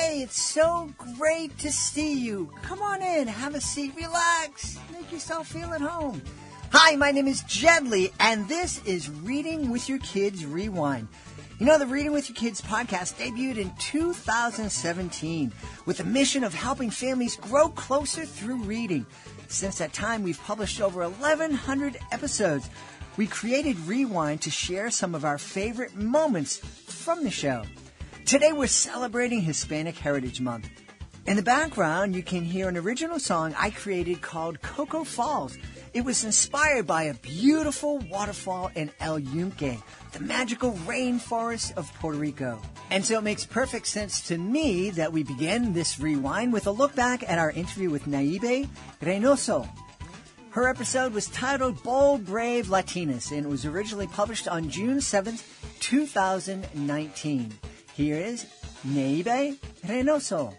Hey, it's so great to see you. Come on in, have a seat, relax, make yourself feel at home. Hi, my name is Jedley, and this is Reading with Your Kids Rewind. You know, the Reading with Your Kids podcast debuted in 2017 with the mission of helping families grow closer through reading. Since that time, we've published over 1,100 episodes. We created Rewind to share some of our favorite moments from the show. Today, we're celebrating Hispanic Heritage Month. In the background, you can hear an original song I created called Cocoa Falls. It was inspired by a beautiful waterfall in El Yunque, the magical rainforest of Puerto Rico. And so it makes perfect sense to me that we begin this rewind with a look back at our interview with Nebe Reynoso. Her episode was titled Bold, Brave Latinas, and it was originally published on June 7th, 2019. Here is Nebe Reynoso.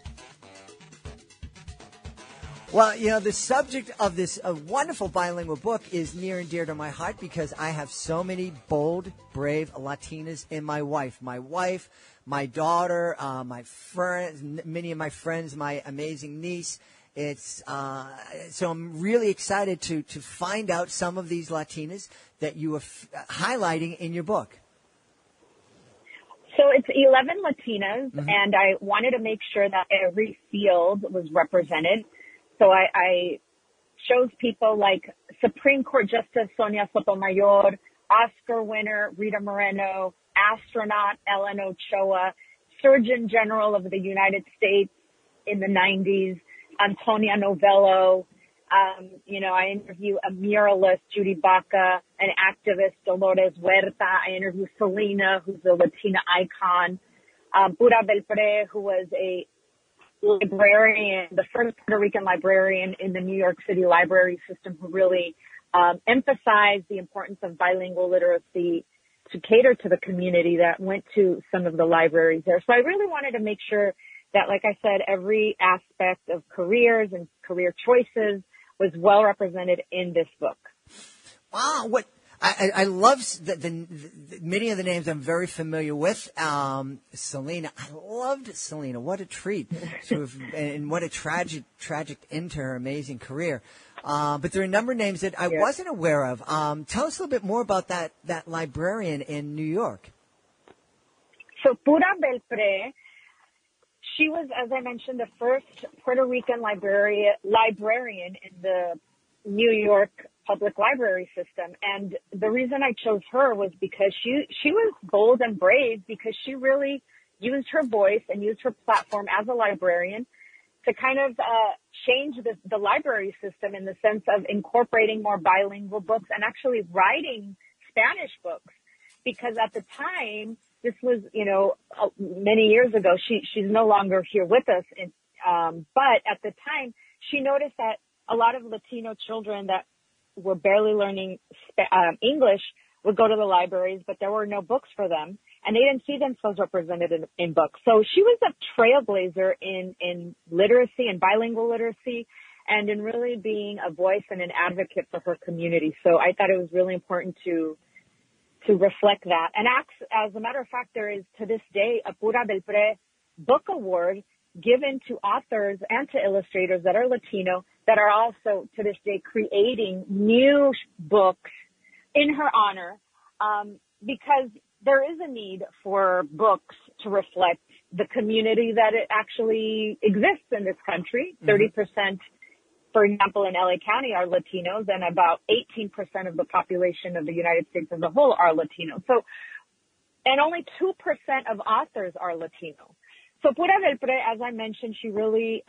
Well, you know, the subject of this wonderful bilingual book is near and dear to my heart because I have so many bold, brave Latinas in my wife, my daughter, my friends, many of my friends, my amazing niece. It's so I'm really excited to find out some of these Latinas that you are highlighting in your book. So it's 11 Latinas, and I wanted to make sure that every field was represented. So I chose people like Supreme Court Justice Sonia Sotomayor, Oscar winner Rita Moreno, astronaut Ellen Ochoa, Surgeon General of the United States in the 90s, Antonia Novello. I interview a muralist, Judy Baca, an activist, Dolores Huerta. I interview Selena, who's a Latina icon, Pura Belpre, who was a librarian, the first Puerto Rican librarian in the New York City library system, who really emphasized the importance of bilingual literacy to cater to the community that went to some of the libraries there. So I really wanted to make sure that, like I said, every aspect of careers and career choices was well represented in this book. Wow, what I love the many of the names I'm very familiar with. Selena, I loved Selena. What a treat! And what a tragic end to her amazing career. But there are a number of names that I wasn't aware of. Tell us a little bit more about that librarian in New York. So Pura Belpre, she was, as I mentioned, the first Puerto Rican librarian in the New York public library system. And the reason I chose her was because she was bold and brave because she really used her voice and used her platform as a librarian to kind of change the library system in the sense of incorporating more bilingual books and actually writing Spanish books. Because at the time, this was, many years ago, she's no longer here with us. But at the time, she noticed that a lot of Latino children that were barely learning English would go to the libraries, but there were no books for them, and they didn't see themselves represented in books. So she was a trailblazer in literacy and bilingual literacy and in really being a voice and an advocate for her community. So I thought it was really important to reflect that. And as a matter of fact, there is to this day a Pura Belpre book award given to authors and to illustrators that are Latino that are also to this day creating new books in her honor, because there is a need for books to reflect the community that it actually exists in this country. 30%, for example, in LA County are Latinos, and about 18% of the population of the United States as a whole are Latino. So, and only 2% of authors are Latino. So Pura Belpre, as I mentioned, she really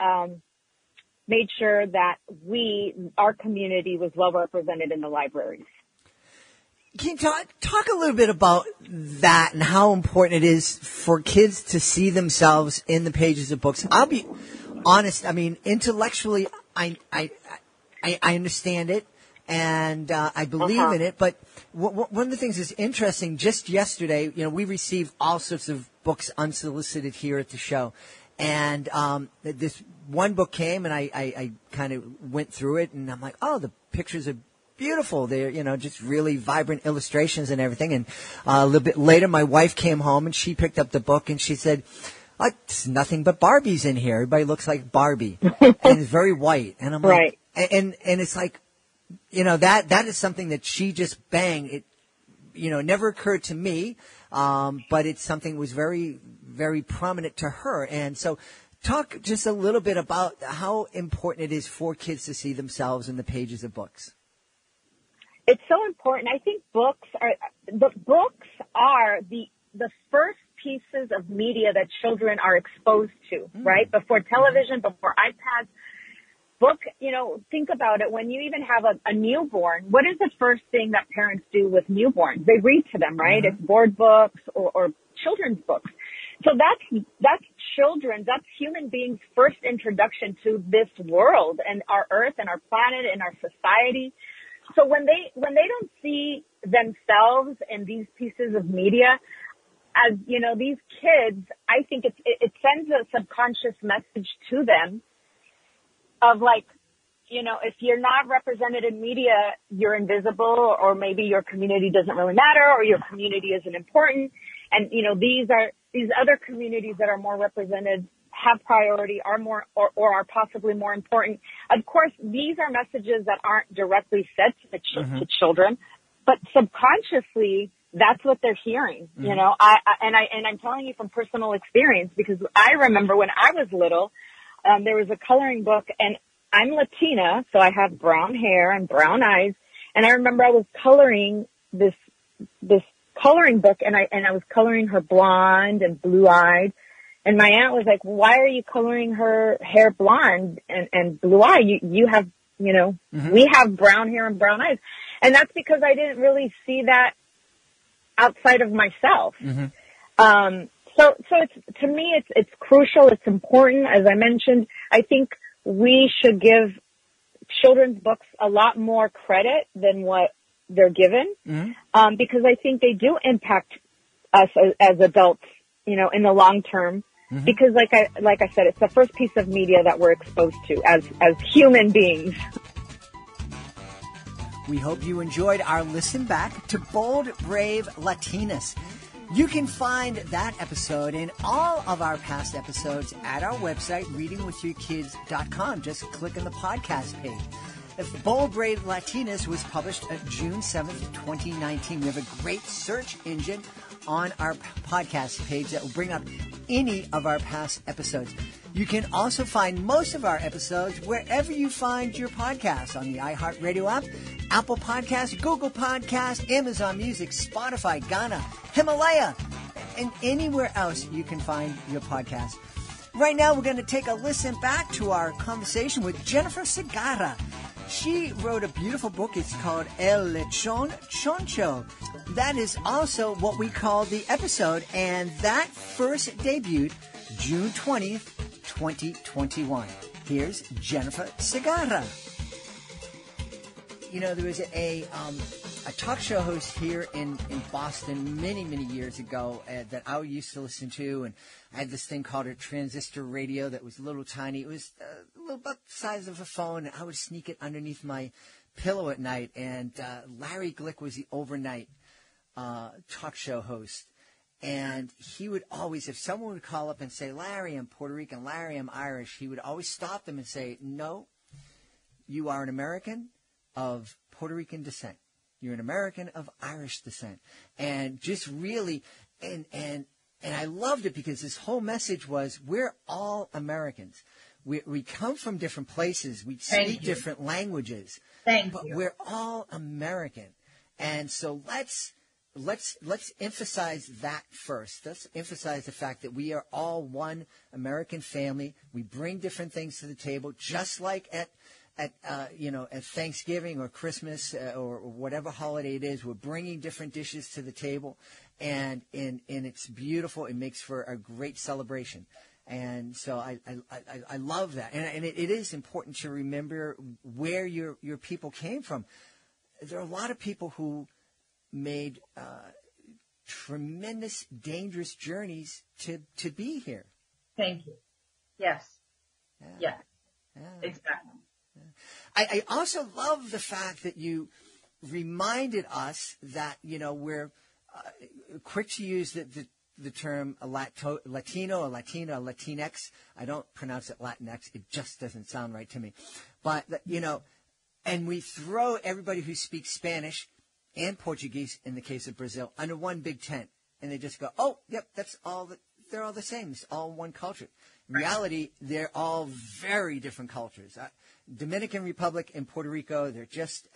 made sure that our community was well represented in the libraries. Can you talk a little bit about that and how important it is for kids to see themselves in the pages of books? I'll be honest. I mean, intellectually, I understand it and I believe in it. But one of the things that's interesting, just yesterday, we received all sorts of books unsolicited here at the show. And this one book came, and I kind of went through it, and I'm like, oh, the pictures are beautiful. They're, just really vibrant illustrations and everything. And a little bit later, my wife came home, and she picked up the book, and she said, It's nothing but Barbies in here. Everybody looks like Barbie, and it's very white. And I'm Right. like, and it's like, that is something that she just banged. It, never occurred to me, but it's something that was very, very prominent to her. And so, talk just a little bit about how important it is for kids to see themselves in the pages of books. It's so important. I think books are the first pieces of media that children are exposed to, right? Before television, before iPads. Think about it. When you even have a newborn, what is the first thing that parents do with newborns? They read to them, right? It's board books or children's books. So that's human beings' first introduction to this world and our earth and our planet and our society. So when they don't see themselves in these pieces of media, as these kids, I think it sends a subconscious message to them of like, if you're not represented in media, you're invisible, or maybe your community doesn't really matter, or your community isn't important. And, these other communities that are more represented have priority, are more, or are possibly more important. Of course, these are messages that aren't directly said to children, but subconsciously, that's what they're hearing, I'm telling you from personal experience, because I remember when I was little, there was a coloring book, and I'm Latina, so I have brown hair and brown eyes. And I remember I was coloring this coloring book, and I was coloring her blonde and blue eyed. And my aunt was like, "Why are you coloring her hair blonde and blue eye? You have, we have brown hair and brown eyes." And that's because I didn't really see that outside of myself. So to me, it's crucial. It's important. As I mentioned, I think we should give children's books a lot more credit than what they're given, because I think they do impact us as adults, in the long term. Because like I said, it's the first piece of media that we're exposed to as human beings. We hope you enjoyed our listen back to Bold, Brave Latinas. You can find that episode and all of our past episodes at our website, readingwithyourkids.com. Just click on the podcast page. If Bold, Brave Latinas was published June 7th, 2019. We have a great search engine on our podcast page that will bring up any of our past episodes. You can also find most of our episodes wherever you find your podcasts, on the iHeartRadio app, Apple Podcasts, Google Podcasts, Amazon Music, Spotify, Ghana, Himalaya, and anywhere else you can find your podcast. Right now, we're going to take a listen back to our conversation with Jennifer Segarra. She wrote a beautiful book. It's called El Lechon Choncho. That is also what we call the episode, and that first debuted June 20th, 2021. Here's Jennifer Segarra. There was a talk show host here in Boston many, many years ago that I used to listen to, and I had this thing called a transistor radio that was a little tiny. It was a little about the size of a phone, and I would sneak it underneath my pillow at night, and Larry Glick was the overnight talk show host. And he would always, if someone would call up and say, "Larry, I'm Puerto Rican, Larry, I'm Irish," he would always stop them and say, "No, you are an American of Puerto Rican descent. You're an American of Irish descent." And just really, and I loved it because his whole message was, we're all Americans. We come from different places. We speak different languages. But we're all American. And so let's emphasize that first. Let's emphasize the fact that we are all one American family. We bring different things to the table, just like at Thanksgiving or Christmas or whatever holiday it is. We're bringing different dishes to the table, and it's beautiful. It makes for a great celebration. And so I love that. And it is important to remember where your people came from. There are a lot of people who made tremendous, dangerous journeys to be here. Thank you. Yes. Yeah. Exactly. I also love the fact that you reminded us that, we're quick to use the the term Latino, a Latina, a Latinx. I don't pronounce it Latinx. It just doesn't sound right to me. But, and we throw everybody who speaks Spanish and Portuguese, in the case of Brazil, under one big tent. And they just go, oh, yep, that's all. They're all the same. It's all one culture. In reality, they're all very different cultures. Dominican Republic and Puerto Rico, they're just,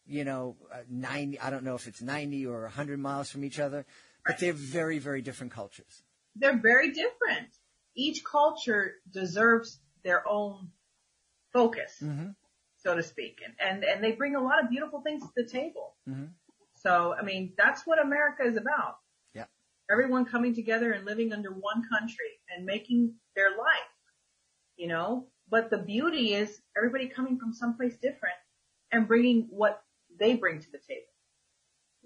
90, I don't know if it's 90 or 100 miles from each other, but they're very, very different cultures. They're very different. Each culture deserves their own focus, so to speak. And they bring a lot of beautiful things to the table. Mm-hmm. So, that's what America is about. Yeah. Everyone coming together and living under one country and making their life, But the beauty is everybody coming from someplace different and bringing what they bring to the table.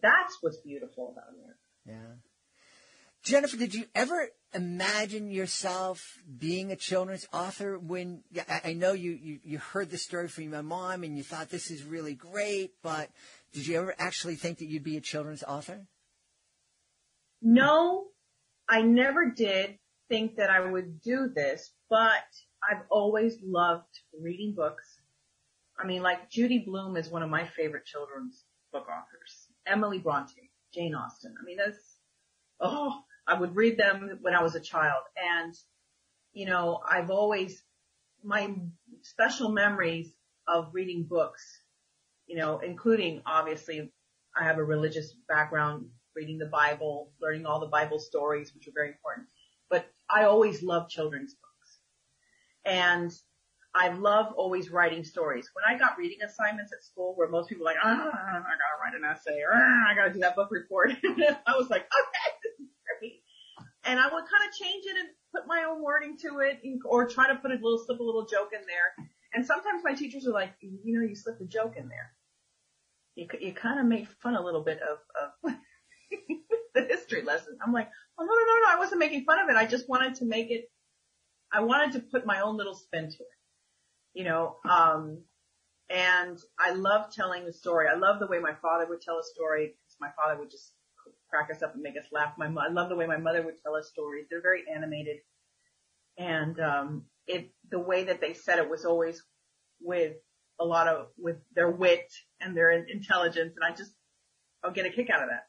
That's what's beautiful about America. Yeah. Jennifer, did you ever imagine yourself being a children's author when, I know you heard the story from your mom and you thought this is really great, but did you ever actually think that you'd be a children's author? No, I never did think that I would do this, but I've always loved reading books. Like Judy Blume is one of my favorite children's book authors. Emily Bronte, Jane Austen. I would read them when I was a child. And, I've always, my special memories of reading books, including obviously I have a religious background, reading the Bible, learning all the Bible stories, which are very important. But I always loved children's books. And I love always writing stories. When I got reading assignments at school where most people are like, I gotta write an essay, or I gotta do that book report, I was like, okay, this is great. And I would kind of change it and put my own wording to it, or try to slip a little joke in there. And sometimes my teachers are like, you slipped a joke in there. You kind of make fun a little bit of the history lesson. I'm like, oh, no, I wasn't making fun of it. I just wanted to I wanted to put my own little spin to it. And I love telling the story. I love the way my father would tell a story, because my father would just crack us up and make us laugh. I love the way my mother would tell us stories. They're very animated. And, the way that they said it was always with their wit and their intelligence. And I'll get a kick out of that.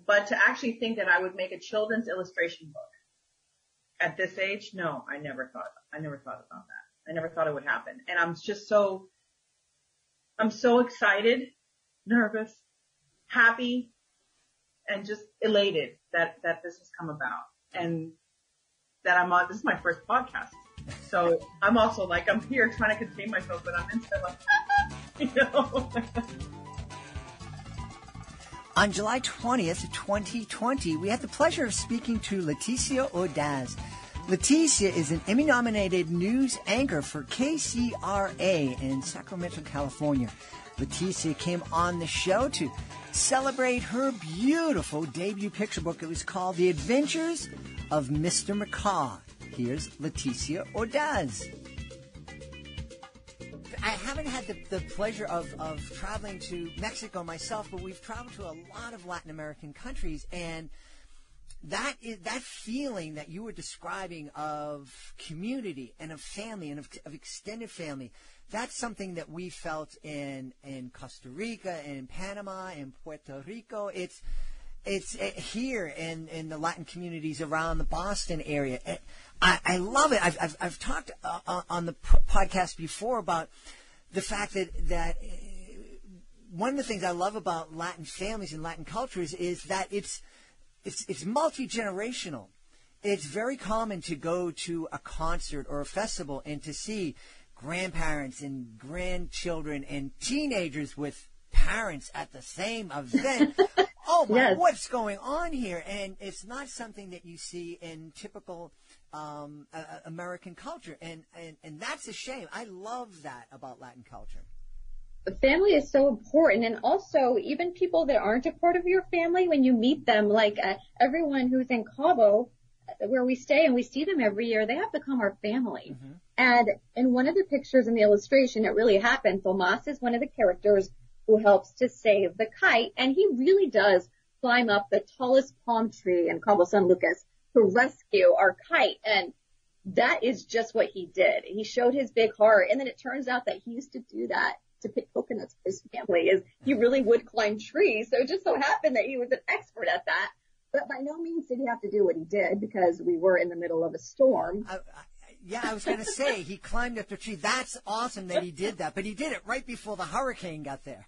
But to actually think that I would make a children's illustration book at this age, no, I never thought about that. I never thought it would happen. And I'm so excited, nervous, happy, and just elated that this has come about. And that this is my first podcast. So I'm also I'm here trying to contain myself, but I'm inside On July 20th, 2020, we had the pleasure of speaking to Leticia Ordaz. Leticia is an Emmy-nominated news anchor for KCRA in Sacramento, California. Leticia came on the show to celebrate her beautiful debut picture book. It was called The Adventures of Mr Mccoy. Here's Leticia Ordaz. I haven't had the pleasure of traveling to Mexico myself, but we've traveled to a lot of Latin American countries, and that feeling that you were describing of community and of family and of extended family, that's something that we felt in Costa Rica and in Panama and Puerto Rico. It's here in the Latin communities around the Boston area. I love it. I've talked on the podcast before about the fact that one of the things I love about Latin families and Latin cultures is that it's multi-generational. It's very common to go to a concert or a festival and to see grandparents and grandchildren and teenagers with parents at the same event. Oh my, yes. What's going on here? And it's not something that you see in typical American culture. And that's a shame. I love that about Latin culture. Family is so important, and also even people that aren't a part of your family, when you meet them, everyone who's in Cabo, where we stay and we see them every year, they have become our family. Mm-hmm. And in one of the pictures in the illustration, it really happened. Tomas is one of the characters who helps to save the kite, and he really does climb up the tallest palm tree in Cabo San Lucas to rescue our kite. And that is just what he did. He showed his big heart. And then it turns out that he used to do that to pick coconuts for his family. Is he really would climb trees. So it just so happened that he was an expert at that. But by no means did he have to do what he did, because we were in the middle of a storm. I was going to say, he climbed up the tree. That's awesome that he did that. But he did it right before the hurricane got there.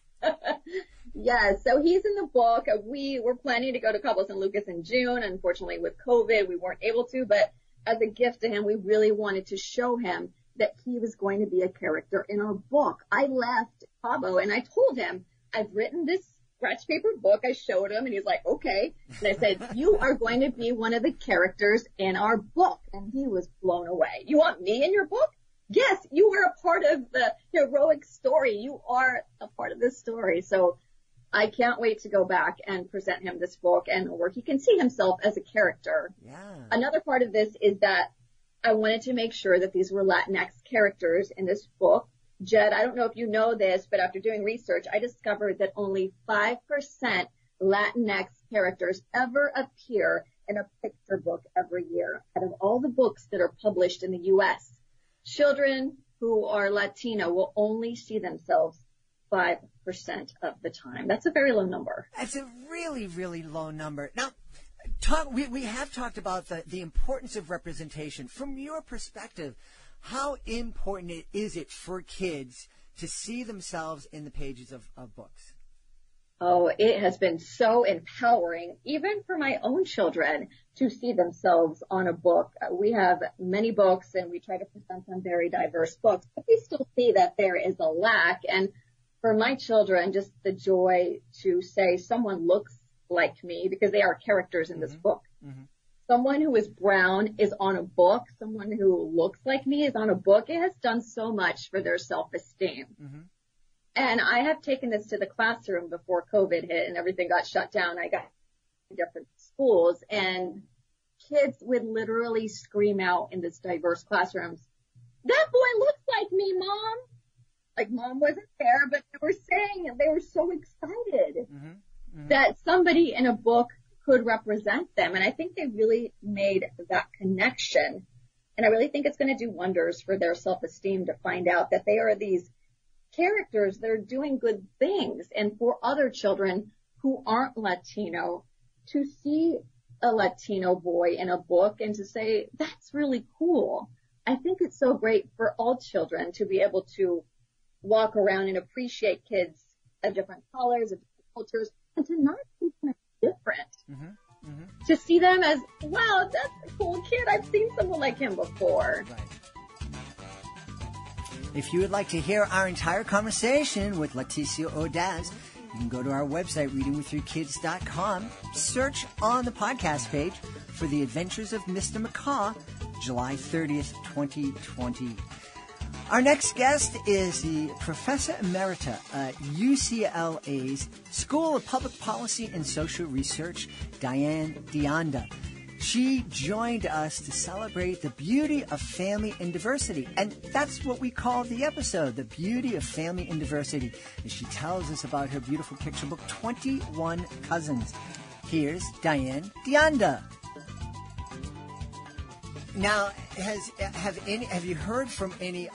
Yeah, so he's in the book. We were planning to go to Cabo San Lucas in June. Unfortunately, with COVID, we weren't able to. But as a gift to him, we really wanted to show him that he was going to be a character in our book. I left Cabo and I told him, I've written this scratch paper book. I showed him and he's like, okay. And I said, you are going to be one of the characters in our book. And he was blown away. You want me in your book? Yes, you were a part of the heroic story. You are a part of this story. So I can't wait to go back and present him this book and where he can see himself as a character. Yeah. Another part of this is that I wanted to make sure that these were Latinx characters in this book. Jed, I don't know if you know this, but after doing research, I discovered that only 5% Latinx characters ever appear in a picture book every year. Out of all the books that are published in the U.S., children who are Latino will only see themselves 5% of the time. That's a very low number. That's a really, really low number. Now, we have talked about the importance of representation. From your perspective, how important is it for kids to see themselves in the pages of books? Oh, it has been so empowering, even for my own children, to see themselves on a book. We have many books and we try to present some very diverse books, but we still see that there is a lack. And for my children, just the joy to say someone looks like me, because they are characters in this book. Mm-hmm. Someone who is brown is on a book. Someone who looks like me is on a book. It has done so much for their self-esteem. Mm-hmm. And I have taken this to the classroom before COVID hit and everything got shut down. I got different schools and kids would literally scream out in this diverse classrooms, "That boy looks like me, Mom." Like Mom wasn't there, but they were saying, and they were so excited that somebody in a book could represent them. And I think they really made that connection. And I really think it's going to do wonders for their self-esteem to find out that they are these characters that are doing good things. And for other children who aren't Latino, to see a Latino boy in a book and to say, that's really cool. I think it's so great for all children to be able to walk around and appreciate kids of different colors, of different cultures, and to not see them as different. To see them as, wow, that's a cool kid. I've seen someone like him before. Right. If you would like to hear our entire conversation with Leticia Ordaz, you can go to our website, readingwithyourkids.com, search on the podcast page for The Adventures of Mr Mccoy, July 30th, 2020. Our next guest is the Professor Emerita at UCLA's School of Public Policy and Social Research, Diane Deonda. She joined us to celebrate the beauty of family and diversity. And that's what we call the episode, The Beauty of Family and Diversity, as she tells us about her beautiful picture book, 21 Cousins. Here's Diane Deonda. Now, have you heard from any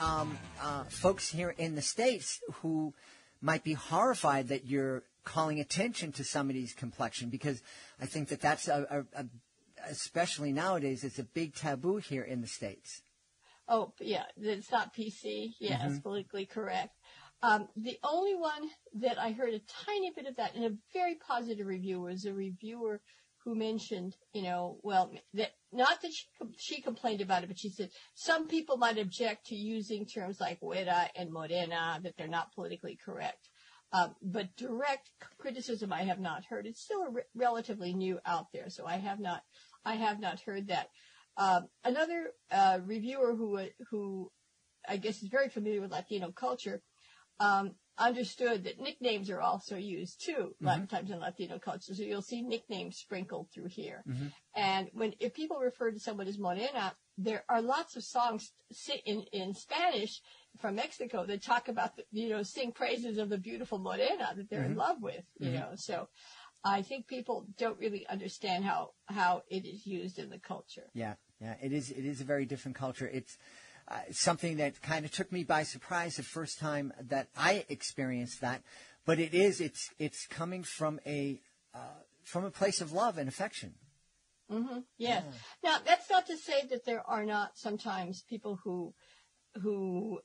folks here in the States who might be horrified that you're calling attention to somebody's complexion? Because I think that that's especially nowadays, it's a big taboo here in the States. Oh, yeah, it's not PC. Yeah, it's politically correct. The only one that I heard a tiny bit of that in a very positive review was a reviewer who mentioned, well, that not that she complained about it, but she said some people might object to using terms like güera and morena, that they're not politically correct. But direct criticism I have not heard. It's still relatively new out there, so I have not heard that. Another reviewer who I guess is very familiar with Latino culture understood that nicknames are also used too, a lot of times in Latino culture. So you'll see nicknames sprinkled through here. And if people refer to someone as morena, there are lots of songs in Spanish from Mexico that talk about, sing praises of the beautiful morena that they're in love with, So I think people don't really understand how it is used in the culture. Yeah, it is a very different culture. It's something that kind of took me by surprise the first time that I experienced that. But it's coming from a place of love and affection. Mm-hmm. Yes. Yeah. Now, that's not to say that there are not sometimes people who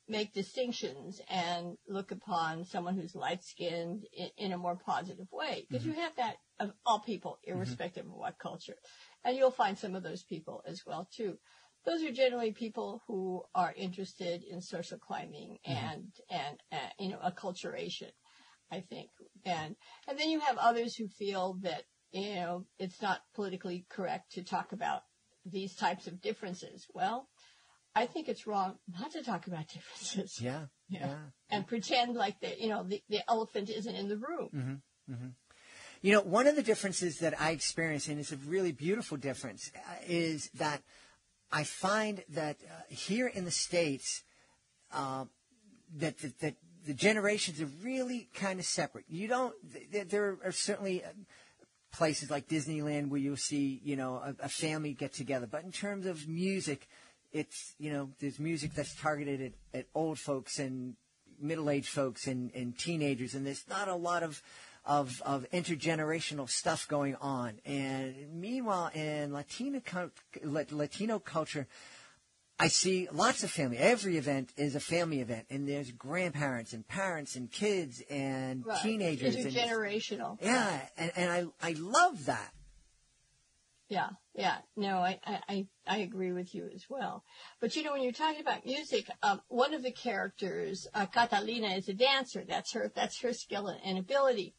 make distinctions and look upon someone who's light-skinned in a more positive way. Because you have that of all people, irrespective of what culture. And you'll find some of those people as well, too. Those are generally people who are interested in social climbing and acculturation, I think. And then you have others who feel that, it's not politically correct to talk about these types of differences. Well, I think it's wrong not to talk about differences. Yeah. And pretend like the elephant isn't in the room. One of the differences that I experience, and it's a really beautiful difference, is that I find that here in the States, that the generations are really kind of separate. There are certainly places like Disneyland where you'll see, a family get together. But in terms of music, it's, there's music that's targeted at old folks and middle-aged folks and teenagers, and there's not a lot of intergenerational stuff going on. And meanwhile, in Latino culture, I see lots of family. Every event is a family event, and there's grandparents and parents and kids and teenagers. Intergenerational. Yeah, and I love that. Yeah. No, I agree with you as well. But when you're talking about music, one of the characters, Catalina, is a dancer. That's her skill and ability.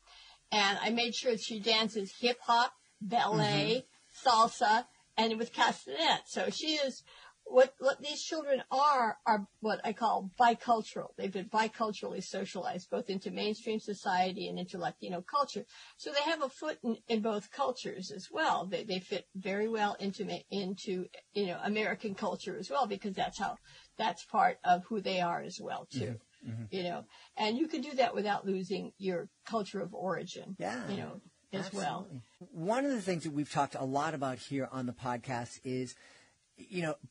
And I made sure that she dances hip hop, ballet, salsa, and with castanets. So she is what these children are what I call bicultural. They've been biculturally socialized, both into mainstream society and into Latino culture. So they have a foot in both cultures as well. They fit very well into American culture as well, because that's part of who they are as well too. And you can do that without losing your culture of origin. Yeah. As absolutely. well. One of the things that we've talked a lot about here on the podcast is,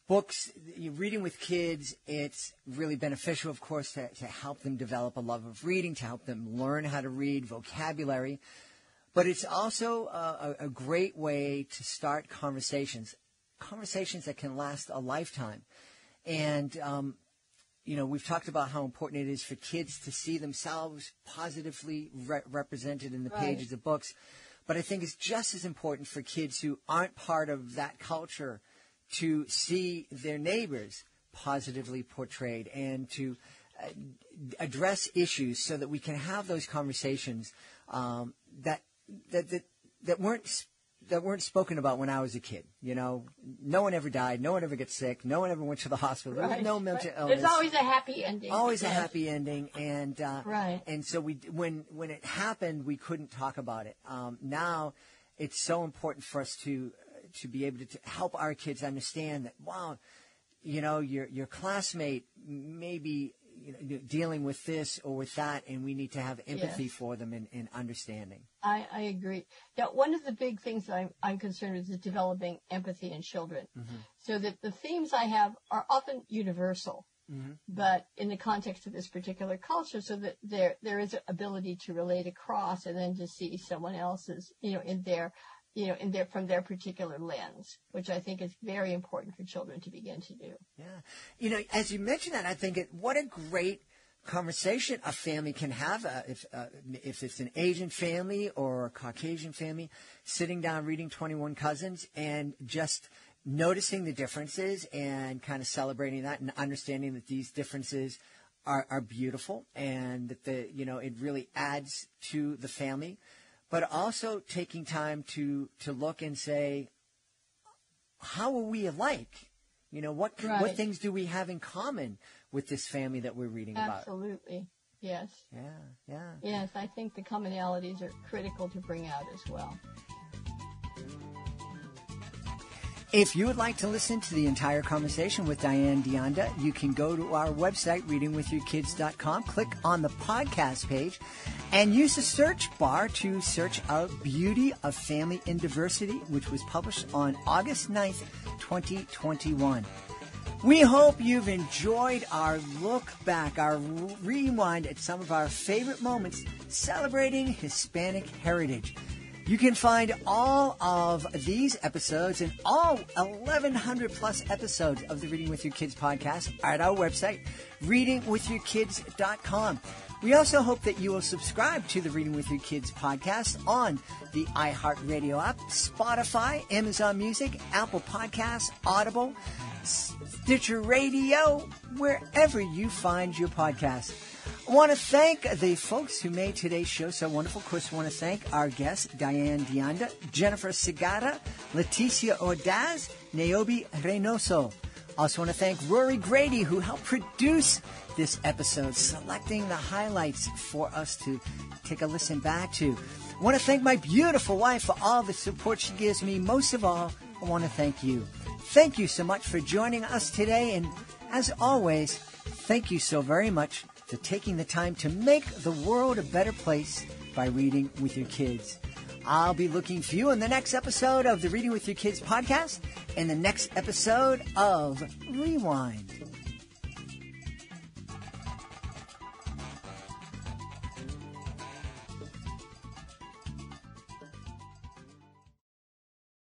books, reading with kids. It's really beneficial, of course, to help them develop a love of reading, to help them learn how to read, vocabulary. But it's also a great way to start conversations that can last a lifetime. And, we've talked about how important it is for kids to see themselves positively represented in the pages of books. But I think it's just as important for kids who aren't part of that culture to see their neighbors positively portrayed and to address issues so that we can have those conversations that weren't spoken about when I was a kid. No one ever died. No one ever gets sick. No one ever went to the hospital. There was no mental illness. There's always a happy ending. Always a happy ending. And and so when it happened, we couldn't talk about it. Now it's so important for us to be able to help our kids understand that, wow, your classmate may be dealing with this or with that, and we need to have empathy for them and understanding. I agree. Now, one of the big things that I'm concerned with is developing empathy in children. So that the themes I have are often universal, but in the context of this particular culture, so that there is an ability to relate across and then to see someone else's, from their particular lens, which I think is very important for children to begin to do. Yeah. As you mentioned that, I think what a great conversation a family can have, if it's an Asian family or a Caucasian family, sitting down reading 21 Cousins and just noticing the differences and kind of celebrating that and understanding that these differences are beautiful and that it really adds to the family. But also taking time to look and say, how are we alike? What things do we have in common with this family that we're reading about? Absolutely. Yes. Yeah. Yes, I think the commonalities are critical to bring out as well. If you would like to listen to the entire conversation with Diane Deonda, you can go to our website, readingwithyourkids.com, click on the podcast page, and use the search bar to search out Beauty of Family and Diversity, which was published on August 9th, 2021. We hope you've enjoyed our look back, our rewind at some of our favorite moments celebrating Hispanic heritage. You can find all of these episodes and all 1,100 plus episodes of the Reading with Your Kids podcast at our website, readingwithyourkids.com. We also hope that you will subscribe to the Reading with Your Kids podcast on the iHeartRadio app, Spotify, Amazon Music, Apple Podcasts, Audible, Stitcher Radio, wherever you find your podcasts. I want to thank the folks who made today's show so wonderful. Of course, I want to thank our guests, Diane Deonda, Jennifer Segarra, Leticia Ordaz, Nebe Reynoso. Also want to thank Rory Grady, who helped produce this episode, selecting the highlights for us to take a listen back to. I want to thank my beautiful wife for all the support she gives me. Most of all, I want to thank you. Thank you so much for joining us today. And as always, thank you so very much for taking the time to make the world a better place by reading with your kids. I'll be looking for you in the next episode of the Reading with Your Kids podcast and the next episode of Rewind.